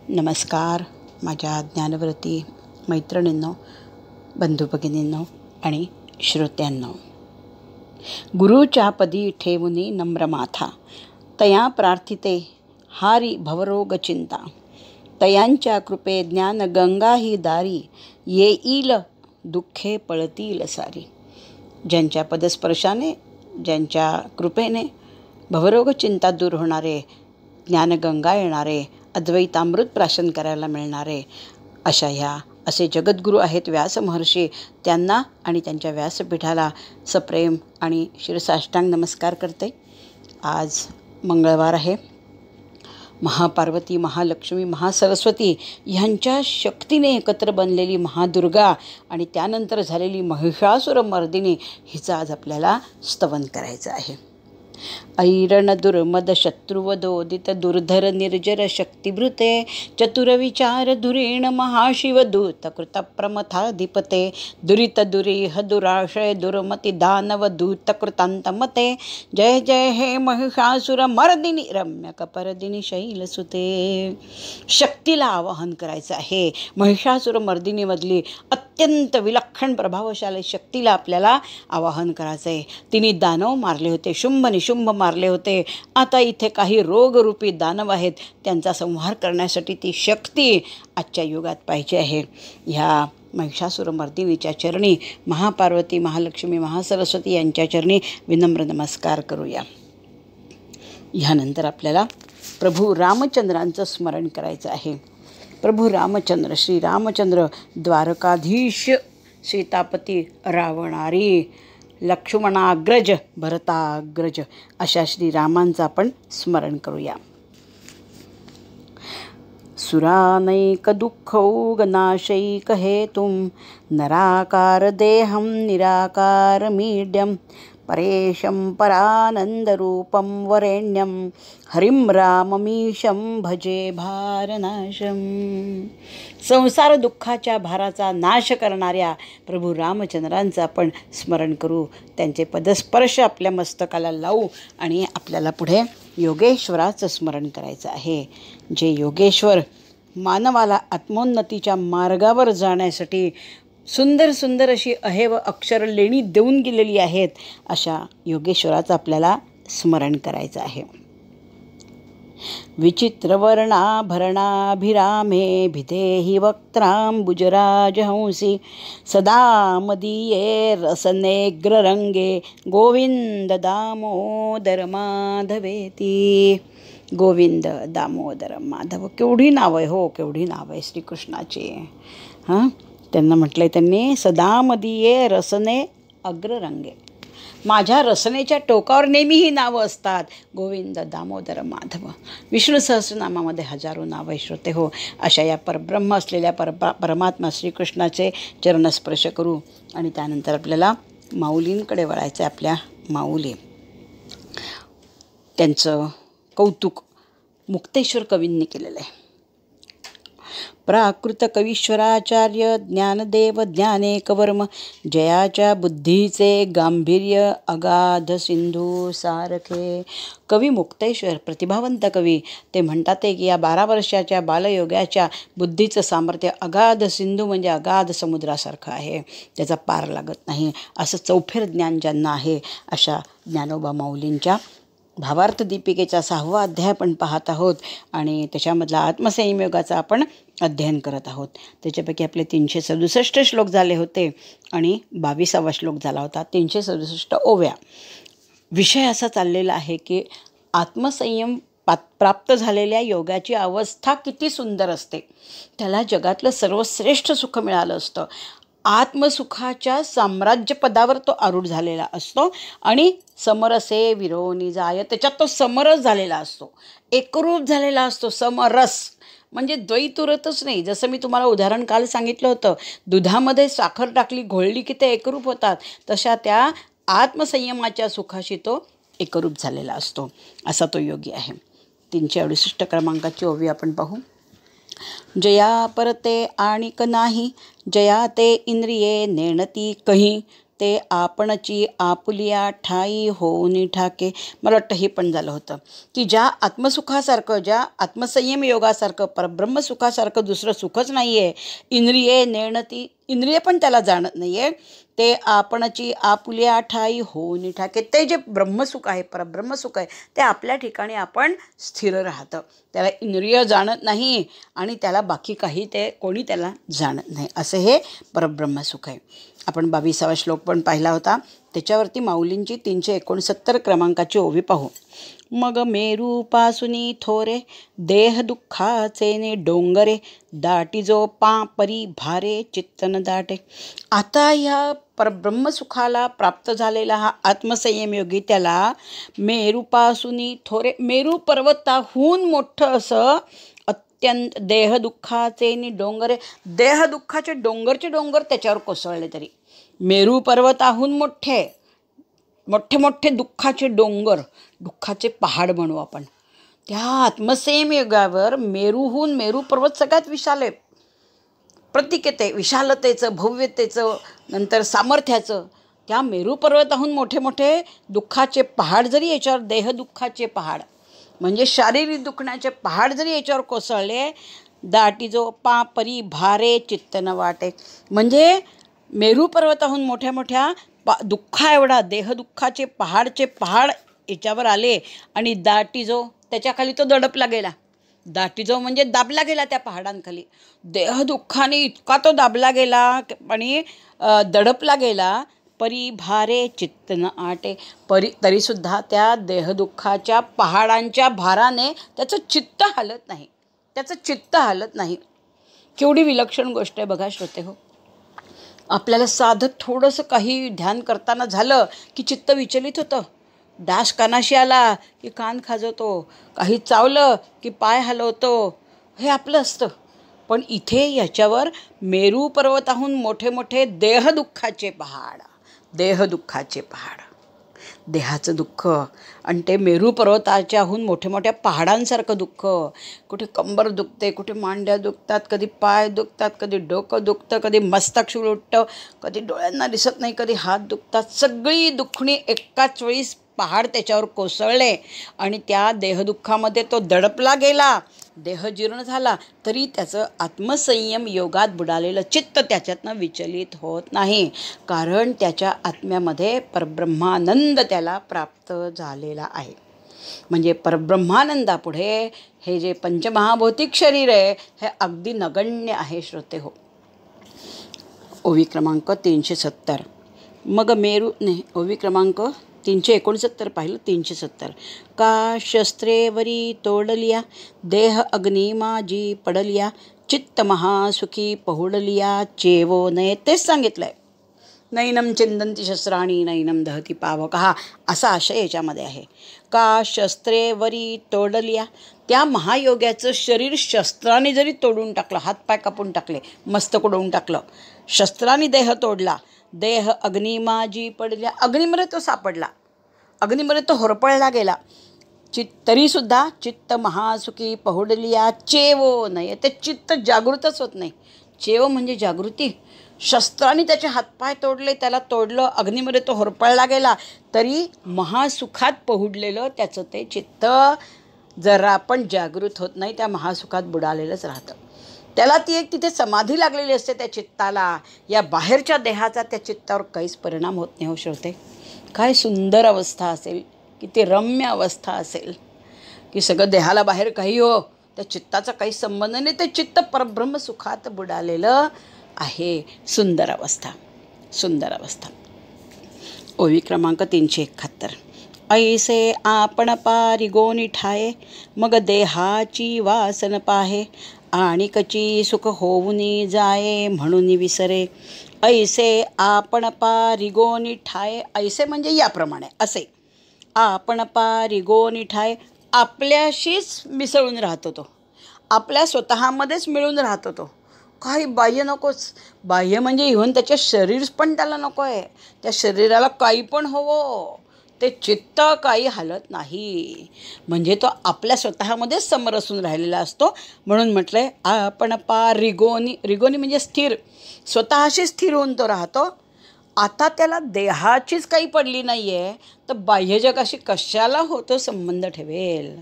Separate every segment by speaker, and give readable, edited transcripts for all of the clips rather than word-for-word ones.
Speaker 1: नमस्कार माझ्या ज्ञानव्रती मैत्रिणींनो, बंधू भगिनींनो आणि श्रोत्यांनो. गुरुच्या पदी ठेवुनी नम्र माथा, तया प्रार्थिते हारी भवरोग चिंता. तयांच्या कृपे ज्ञान गंगा ही दारी, येईल दुःखे पळतील सारी. ज्यांच्या पदस्पर्शाने, ज्यांच्या कृपेने भवरोग चिंता दूर होणारे, ज्ञानगंगा येणारे, अद्वैतामृत प्राशन करायला मिळणारे असे जगद्गुरू आहेत व्यास महर्षी. त्यांना आणि त्यांच्या व्यासपीठाला सप्रेम आणि शिरसाष्टांग नमस्कार करते. आज मंगळवार आहे. महापार्वती, महालक्ष्मी, महासरस्वती ह्यांच्या शक्तीने एकत्र बनलेली महादुर्गा आणि त्यानंतर झालेली महिषासुरमर्दिनी हिचं आज आपल्याला स्तवन करायचं आहे. ऐरण दुर्मद शत्रुवदोदित दुर्धर निर्जर शक्तिभृते, चतुरविचार धुरीण महाशिवदूत कृत प्रमथाधिपते, दुरित दुरीह दुराशय दुर्मती दानव दूत कृतांतमते. जय जय हे महिषासुर मर्दिनी रम्य कपरदिनी शैलसुते. शक्तीला आवाहन करायचं आहे. महिषासुर मर्दिनीमधली अत्यंत विलक्षण प्रभावशाली शक्तीला आपल्याला आवाहन करायचं आहे. तिने दानव मारले होते, शुंभ निशुंभ मारले होते. आता इथे काही रोगरूपी दानव आहेत, त्यांचा संहार करण्यासाठी ती शक्ती आजच्या युगात पाहिजे आहे. ह्या महिषासुरमर्दिनीच्या चरणी महापार्वती, महालक्ष्मी, महासरस्वती यांच्या चरणी विनम्र नमस्कार करूया. ह्यानंतर आपल्याला प्रभू रामचंद्रांचं स्मरण करायचं आहे. प्रभू रामचंद्र, श्री रामचंद्र द्वारकाधीश, सीतापती रावणारी, लक्ष्मणाग्रज, भरताग्रज अशा श्रीरामांचं आपण स्मरण करूया. सुरानैक दुःखौगनाशैक हेतुं, नराकार देहं निराकार मीड्यं, परेशं परानंदरूपं वरेण्यं, हरिं राममीशं भजे भारनाशं. संसार दुःखाच्या भाराचा नाश करणाऱ्या प्रभू रामचंद्रांचं आपण स्मरण करू. त्यांचे पदस्पर्श आपल्या मस्तकाला लावू आणि आपल्याला पुढे योगेश्वराचं स्मरण करायचं आहे. जे योगेश्वर मानवाला आत्मोन्नतीच्या मार्गावर जाण्यासाठी सुंदर सुंदर अशी अहेव अक्षर लेणी देऊन गेलेली आहेत, अशा योगेश्वराचं आपल्याला स्मरण करायचं आहे. विचित्रवर्णाभरणाभिरामे भिदेहि वक्त्रांबुजराजहंसी, सदा मदीये रसनेग्ररंगे, गोविंद दामोदर माधवेती. गोविंद दामोदर माधव, केवढी नाव आहे हो, केवढी नाव आहे श्रीकृष्णाची. त्यांना म्हटलंय त्यांनी, सदा मदीये रसने अग्ररंगे, माझ्या रसनेच्या टोकावर नेहमी ही नावं असतात. गोविंद दामोदर माधव. विष्णू सहस्रनामामध्ये हजारो नावं आहे श्रोते हो. अशा या परब्रह्म असलेल्या परमात्मा श्रीकृष्णाचे चरणस्पर्श करू आणि त्यानंतर आपल्याला माऊलींकडे वळायचं आहे. आपल्या माऊली, त्यांचं कौतुक मुक्तेश्वर कवींनी केलेलं आहे. प्राकृत कवीश्वराचार्य ज्ञानदेव ज्ञानेकवर्म, जयाच्या बुद्धीचे गांभीर्य अगाध सिंधू सारखे. कवी मुक्तेश्वर प्रतिभावंत कवी, ते म्हणतात की या 12 वर्षाच्या बालयोगाच्या बुद्धीचं सामर्थ्य अगाध सिंधू म्हणजे अगाध समुद्रासारखं आहे, त्याचा पार लागत नाही. असं चौफेर ज्ञान ज्यांना आहे, अशा ज्ञानोबा माऊलींच्या भावार्थ दीपिकेचा 6वा अध्याय आपण पाहत आहोत आणि त्याच्यामधला आत्मसंयमयोगाचा आपण अध्ययन करत आहोत. त्याच्यापैकी आपले 367 श्लोक झाले होते आणि 22वा श्लोक झाला होता. 367 ओव्या. विषय असा चाललेला आहे की आत्मसंयम प्राप्त झालेल्या योगाची अवस्था किती सुंदर असते. त्याला जगातलं सर्वश्रेष्ठ सुख मिळालं असतं. आत्मसुखाच्या साम्राज्यपदावर तो आरूढ झालेला असतो आणि समरसे विरोनी जाय, त्याच्यात तो समरस झालेला असतो, एकरूप झालेला असतो. समरस म्हणजे द्वैतुरतच नाही. जसं मी तुम्हाला उदाहरण काल सांगितलं होतं, दुधामध्ये साखर टाकली, घोळली की ते एकरूप होतात, तशा त्या आत्मसंयमाच्या सुखाशी तो एकरूप झालेला असतो. असा तो योगी आहे. 368 क्रमांकाची ओवी आपण पाहू. जया परते आणिक नाही, जया ते इंद्रिये नेणती कही, ते आपणची आपुलिया ठाई होऊनी ठाके. मला वाटतं हे पण झालं होतं की ज्या आत्मसुखासारखं, ज्या आत्मसंयम योगासारखं, परब्रह्मसुखासारखं दुसरं सुखच नाही आहे. इंद्रिये नेणती, इंद्रिय पण त्याला जाणत नाही आहे. ते आपणची आपुलिया ठाई होऊनी ठाके. ते जे ब्रह्मसुख आहे, परब्रह्मसुख आहे, ते आपल्या ठिकाणी आपण स्थिर राहतं. त्याला इंद्रिय जाणत नाही आणि त्याला बाकी काही ते कोणी त्याला जाणत नाही. असं हे परब्रह्मसुख आहे. आपण 22वा श्लोक पण पाहिला होता. त्याच्यावरती माऊलींची 369 क्रमांकाची ओवी पाहू. मग मेरूपासुनी थोरे देह दुःखाचे ने डोंगरे दाटी जो परी भारे चित्तन दाटे. आता ह्या परब्रह्मसुखाला प्राप्त झालेला हा आत्मसंयम योगी त्याला मेरूपासुनी थोरे, मेरू पर्वताहून मोठं असं अत्यंत देहदुःखाचे नि डोंगरे, देहदुःखाचे डोंगरचे डोंगर त्याच्यावर कोसळले तरी. मेरू पर्वताहून मोठे मोठे मोठे दुःखाचे डोंगर, दुःखाचे पहाड म्हणू आपण, त्या आत्मसंयम योगावर मेरूहून, मेरू पर्वत सगळ्यात विशाल आहे, प्रतीक येते विशालतेचं, भव्यतेचं, नंतर सामर्थ्याचं. त्या मेरू पर्वताहून मोठे मोठे दुःखाचे पहाड जरी याच्यावर, देहदुःखाचे पहाड म्हणजे शारीरिक दुखण्याचे पहाड जरी याच्यावर कोसळले, दाटी जो परी भारे चित्तन वाटे. म्हणजे मेरू पर्वताहून मोठ्या मोठ्या दुःखा एवढा देहदुःखाचे पहाड याच्यावर आले आणि दाटी जो, त्याच्याखाली तो दडपला गेला. दाटी जो म्हणजे दाबला गेला त्या पहाडांखाली. देहदुःखाने इतका तो दाबला गेला आणि दडपला गेला. परी भारे चित्त न आटे. तरीसुद्धा त्या देहदुःखाच्या पहाडांच्या भाराने त्याचं चित्त हालत नाही, त्याचं चित्त हालत नाही. केवढी विलक्षण गोष्ट आहे बघा श्रोते हो. आपल्याला साधं थोडंसं काही ध्यान करताना झालं की चित्त विचलित होतं. डास कानाशी आला की कान खाजवतो, काही चावलं की पाय हलवतो, हे आपलं असतं. पण इथे याच्यावर मेरू पर्वताहून मोठे मोठे देहदुःखाचे पहाड, देहदुःखाचे पहाड, देहाचं दुःख. आणि ते मेरू पर्वताच्याहून मोठ्या मोठ्या पहाडांसारखं दुःख. कुठे कंबर दुखते, कुठे मांड्या दुखतात, कधी पाय दुखतात, कधी डोकं दुखतं, कधी मस्तक शूळ उठतं, कधी डोळ्यांना दिसत नाही, कधी हात दुखतात. सगळी दुखणी एकाच वेळीस पहाड त्याच्यावर कोसळले आणि त्या देहदुःखामध्ये तो दडपला गेला. देह जीर्ण झाला तरी त्याचं आत्मसंयम योगात बुडालेलं चित्त त्याच्यातनं विचलित होत नाही, कारण त्याच्या आत्म्यामध्ये परब्रह्मानंद त्याला प्राप्त झालेला आहे. म्हणजे परब्रह्मानंदापुढे हे जे पंचमहाभौतिक शरीर आहे हे अगदी नगण्य आहे श्रोते हो. ओवी क्रमांक 370. मग मेरू नाही, ओवी क्रमांक 369 पाहिलं. 370. का शस्त्रेवरी तोडलिया देह अग्नी माझी पडलिया चित्त महासुखी पहुडलिया चेवो नये. तेच सांगितलं आहे. नैनम चिंदंती शस्त्राणी नैनम दहती पावकहा, असा आशय याच्यामध्ये आहे. का शस्त्रेवरी तोडलिया, त्या महायोग्याचं शरीर शस्त्राने जरी तोडून टाकलं, हातपाय कापून टाकले, मस्तक उडवून टाकलं, शस्त्राने देह तोडला, देह अग्निमाजी पडल्या, अग्निमध्ये तो सापडला, अग्निमध्ये तो होरपळला गेला, तरीसुद्धा चित्त महासुखी पहुडलिया चेवो नये. ते चित्त जागृतच होत नाही. चेव म्हणजे जागृती. शस्त्राने त्याचे हातपाय तोडले, त्याला तोडलं, अग्निमध्ये तो होरपळला गेला, तरी महासुखात पहुडलेलं त्याचं ते चित्त जरा पण जागृत होत नाही, त्या महासुखात बुडालेलंच राहतं. त्याला ती एक तिथे समाधी लागलेली असते त्या चित्ताला. या बाहेरच्या देहाचा त्या चित्तावर काहीच परिणाम होत नाही हो श्रोते. काय सुंदर अवस्था असेल, किती रम्य अवस्था असेल की सगळं देहाला बाहेर काही हो, त्या चित्ताचा काही संबंध नाही, ते चित्त परब्रह्म सुखात बुडालेलं आहे. सुंदर अवस्था, सुंदर अवस्था. ओवी क्रमांक 371. ऐसे आपण पारी गोनी ठाये मग देहाची वासन पाहे आणि कची सुख होऊनी जाये म्हणून विसरे. ऐसे आपण पारी गोनी ठाये, ऐसे म्हणजे याप्रमाणे, असे आपण पारी गोनी ठाये, आपल्याशीच मिसळून राहतो तो, आपल्या स्वतःमध्येच मिळून राहतो तो. काही बाह्य नकोच. बाह्य म्हणजे इव्हन त्याचे शरीर पण त्याला नको आहे. त्या शरीराला काही पण हवं, ते चित्त काही हलत नाही. म्हणजे तो आपल्या स्वतःमध्येच समरसून राहिलेला असतो. म्हणून म्हटलंय आपण रिगोनी, रिगोनी म्हणजे स्थिर, स्वतःशी स्थिर होऊन तो राहतो. आता त्याला देहाचीच काही पडली नाही आहे, तर बाह्यजगाशी कशाला होतो संबंध ठेवेल?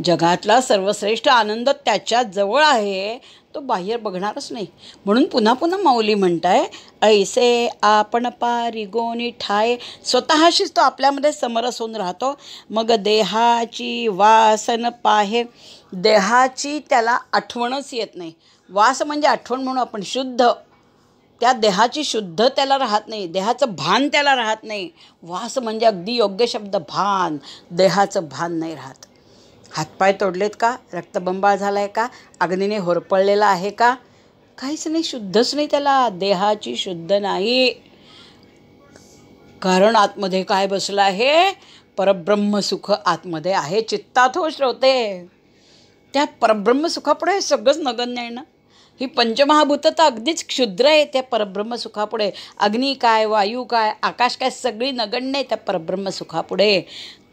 Speaker 1: जगातला सर्वश्रेष्ठ आनंद त्याच्या जवळ आहे, तो बाह्य बघणारच नाही. म्हणून पुन्हा पुन्हा माऊली म्हणताय, ऐसे आपण पारी गोनी ठाय. स्वतःशीच तो आपल्यामध्ये समरस होऊन राहतो. मग देहाची वासन पाहे. देहाची त्याला आठवणच येत नाही. वास म्हणजे आठवण म्हणून आपण शुद्ध, त्या देहाची शुद्ध त्याला राहत नाही, देहाचं भान त्याला राहत नाही. वास म्हणजे अगदी योग्य शब्द, भान. देहाचं भान नाही राहत. हातपाय तोडलेत का? रक्तबंबाळ झाला आहे का? अग्नीने होरपळलेला आहे का? काहीच नाही, शुद्धच नाही त्याला. देहाची शुद्ध नाही. कारण आतमध्ये काय बसलं आहे? परब्रह्मसुख आतमध्ये आहे, चित्तात हो श्रोते. त्या परब्रह्मसुखापुढे सगळंच नगण्य आहे ना. ही पंचमहाभूतं तर अगदीच क्षुद्र आहे त्या परब्रह्मसुखापुढे. अग्नी काय, वायू काय, आकाश काय, सगळी नगण्य आहे त्या परब्रह्मसुखापुढे.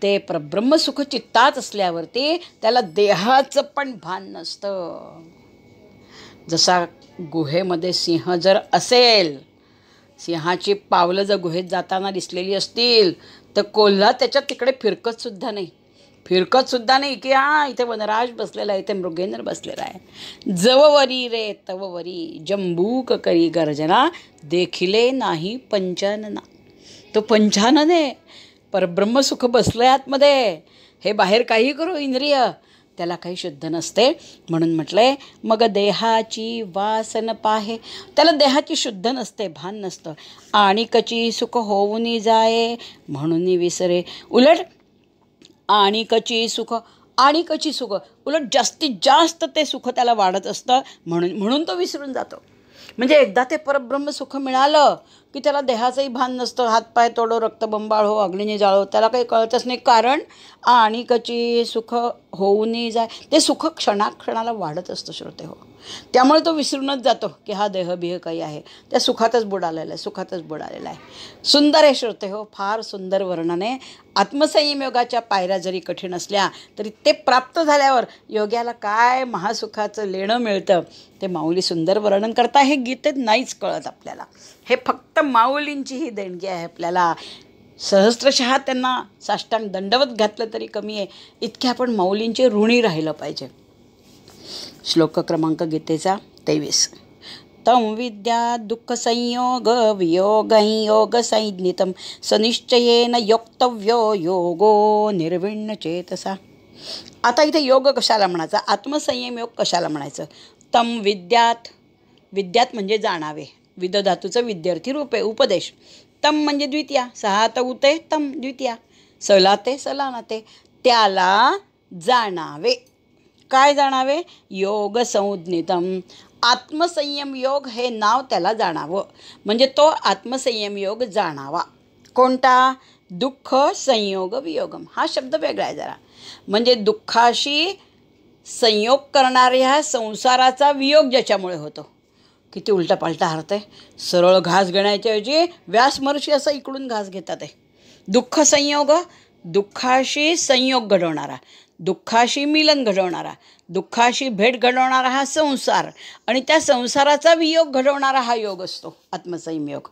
Speaker 1: ते परब्रह्मसुख चित्तात असल्यावरती त्याला देहाचं पण भान नसतं. जसा गुहेमध्ये सिंह जर असेल, सिंहाची पावलं जर गुहेत जाताना दिसलेली असतील, तर कोल्हा त्याच्या तिकडे फिरकतसुद्धा नाही. की इथे वनराज बसलेला आहे, इथे मृगेंद्र बसलेला आहे. जववरी रे तववरी जंबूक करी गर्जना, देखिले नाही पंचानना. तो पंचानन आहे. परब्रह्मसुख बसलं आहे आतमध्ये. हे बाहेर काही करू इंद्रिय, त्याला काही शुद्ध नसते. म्हणून म्हटलंय, मग देहाची वासन पाहे. त्याला देहाची शुद्ध नसते, भान नसतं. आणि कची सुख होऊनी जाये म्हणून विसरे. उलट आणिकची सुख उलट जास्तीत जास्त ते सुख त्याला वाढत असतं. म्हणून तो विसरून जातो. म्हणजे एकदा ते परब्रह्म सुख मिळालं की त्याला देहाचंही भान नसतं. हातपाय तोडो, रक्तबंबाळ हो, अग्नीने जाळो, त्याला काही कळतच नाही. कारण आणिकची सुख होऊनी जाय. ते सुख क्षणाक्षणाला वाढत असतं श्रोते हो. त्यामुळे तो विसरूनच जातो की हा देहबिह काही आहे. त्या सुखातच बुडालेला आहे. सुंदर आहे श्रोते हो, फार सुंदर वर्णन आहे. आत्मसंयम योगाच्या पायऱ्या जरी कठीण असल्या तरी ते प्राप्त झाल्यावर योग्याला काय महासुखाचं लेणं मिळतं ते माऊली सुंदर वर्णन करता. हे गीतेत नाहीच कळत आपल्याला. हे फक्त माऊलींची ही देणगी आहे आपल्याला. सहस्त्रशः त्यांना साष्टांग दंडवत घातलं तरी कमी आहे. इतके आपण माऊलींचे ऋणी राहिलं पाहिजे. श्लोक क्रमांक गीतेचा 23. तं विद्या दुःख संयोग वियोगं योग संज्ञितं सनिश्चयेन योक्तव्यो योगो निर्विण्ण चेतसा. आता इथे योग कशाला म्हणायचा, आत्मसंयम योग कशाला म्हणायचं? तं विद्यात म्हणजे जाणावे. विद धातूचं विद्यार्थी रूप आहे, उपदेश. तम म्हणजे द्वितीया, सहात उते तम द्वितीया, सलाते सलानाते. त्याला जाणावे. काय जाणावे? योग संज्ञितम. आत्मसंयम योग हे नाव त्याला जाणावं. म्हणजे तो आत्मसंयम योग जाणावा. कोणता? दुःख संयोग वियोगम. हा शब्द वेगळा आहे जरा. म्हणजे दुःखाशी संयोग करणाऱ्या संसाराचा वियोग ज्याच्यामुळे होतो. किती उलटापालटा अर्थ आहे. सरळ घास घेण्याच्या ऐवजी व्यासमहर्षी असं इकडून घास घेतात आहे. दुःख संयोग, दुःखाशी संयोग घडवणारा, दुःखाशी मिलन घडवणारा, दुःखाशी भेट घडवणारा हा संसार, आणि त्या संसाराचा वियोग घडवणारा हा योग असतो आत्मसंयम योग.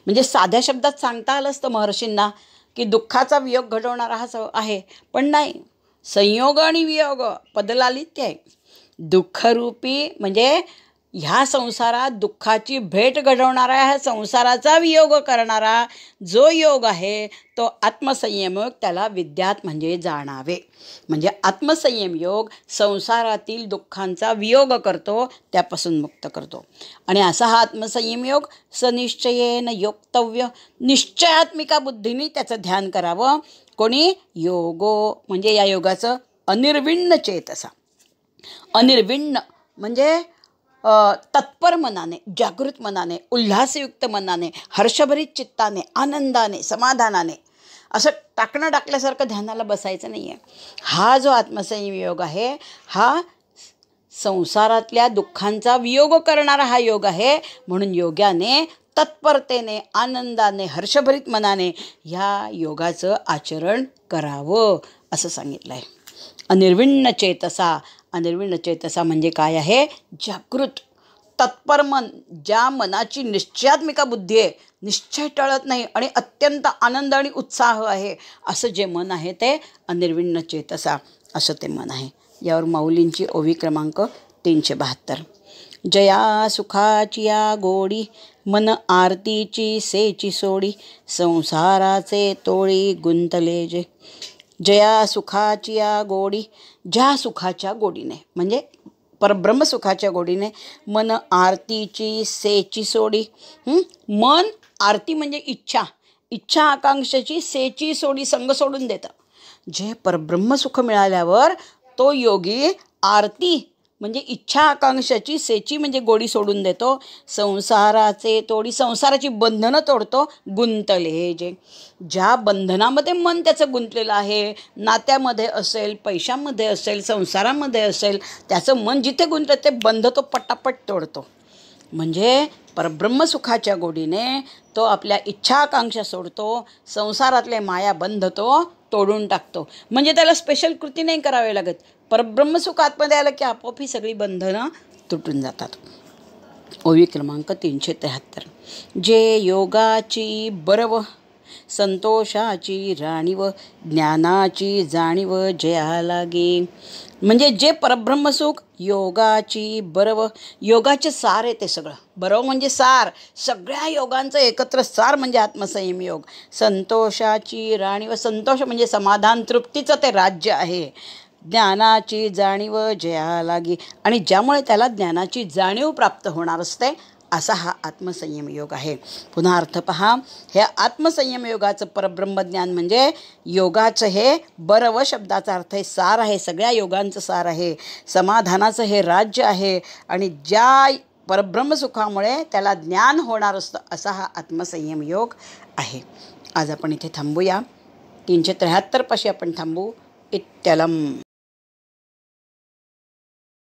Speaker 1: म्हणजे साध्या शब्दात सांगता आलं असतं महर्षींना की दुःखाचा वियोग घडवणारा हा आहे, पण नाही. संयोग आणि वियोग पदलालित्य आहे. दुःखरूपी म्हणजे ह्या संसारात दुःखाची भेट घडवणारा, ह्या संसाराचा वियोग करणारा जो योग आहे तो आत्मसंयम योग. त्याला विद्यात म्हणजे जाणावे. म्हणजे आत्मसंयम योग संसारातील दुःखांचा वियोग करतो, त्यापासून मुक्त करतो. आणि असा हा आत्मसंयम योग सनिश्चयेन योक्तव्य. निश्चयात्मिका बुद्धीने त्याचं ध्यान करावं. कोणी? योगो म्हणजे या योगाचं अनिर्विण्ण चेतसा. अनिर्विण्ण म्हणजे तत्पर मनाने, जागृत मनाने, उल्हासयुक्त मनाने, हर्षभरित चित्ताने, आनंदाने, समाधानाने असं टाकल्यासारखं ध्यानाला बसायचं नाही आहे. हा जो आत्मसंयम योग आहे हा संसारातल्या दुःखांचा वियोग करणारा हा योग आहे. म्हणून योग्याने तत्परतेने, आनंदाने, हर्षभरित मनाने ह्या योगाचं आचरण करावं असं सांगितलं आहे. अनिर्विण्ण चेतसा. अनिर्विण्ण चेतसा म्हणजे काय आहे? जागृत. तत्पर मन, ज्या मनाची निश्चयात्मिका बुद्धी आहे, निश्चय टळत नाही आणि अत्यंत आनंद आणि उत्साह आहे, असं जे मन आहे ते अनिर्विण्ण चेतसा असं ते मन आहे. यावर माऊलींची ओवी क्रमांक 372. जया सुखाची या गोडी, मन आरतीची सेची सोडी, संसाराचे तोळी गुंतले जे. जया सुखाची या गोडी, ज्या सुखाच्या गोडीने म्हणजे परब्रह्मसुखाच्या गोडीने, मन आरतीची सेची सोडी. मन आरती म्हणजे इच्छा, इच्छा आकांक्षाची सेची सोडी, संग सोडून देतं. जे परब्रह्मसुख मिळाल्यावर तो योगी आरती म्हणजे इच्छा आकांक्षाची, सेची म्हणजे गोडी सोडून देतो. संसाराचे तोडी, संसाराची बंधनं तोडतो. गुंतले जे, ज्या बंधनामध्ये मन त्याचं गुंतलेलं आहे, नात्यामध्ये असेल, पैशामध्ये असेल, संसारामध्ये असेल, त्याचं मन जिथे गुंतलं ते बंध तो पटापट तोडतो. म्हणजे परब्रह्मसुखाच्या गोडीने तो आपल्या इच्छा आकांक्षा सोडतो, संसारातले मायाबंध तो तोडून टाकतो. म्हणजे त्याला स्पेशल कृती नाही करावी लागत. परब्रह्मसुख आतमध्ये आलं की आपोआप ही सगळी बंधनं तुटून जातात. ओवी क्रमांक 373. जे योगाची बरव, संतोषाची राणीव, ज्ञानाची जाणीव जया लागे. म्हणजे जे परब्रह्मसुख, योगाची बरव, योगाचे सार आहे ते सगळं. बरव म्हणजे सार, सगळ्या योगांचं एकत्र सार म्हणजे आत्मसंयम योग. संतोषाची राणीव, संतोष म्हणजे समाधान, तृप्तीचं ते राज्य आहे. ज्ञानाची जाणीव जया लागी, आणि ज्यामुळे त्याला ज्ञानाची जाणीव प्राप्त होणार असते, असा हा आत्मसंयम योग आहे. पुन्हा अर्थ पहा. हे आत्मसंयम योगाचं परब्रह्मज्ञान म्हणजे योगाचं हे बरव शब्दाचा अर्थ आहे सार आहे, सगळ्या योगांचं सार आहे. समाधानाचं हे राज्य आहे आणि ज्या परब्रह्मसुखामुळे त्याला ज्ञान होणार असतं, असा हा आत्मसंयम योग आहे. आज आपण इथे थांबूया. 373 पाशी आपण थांबू. इत्यलम.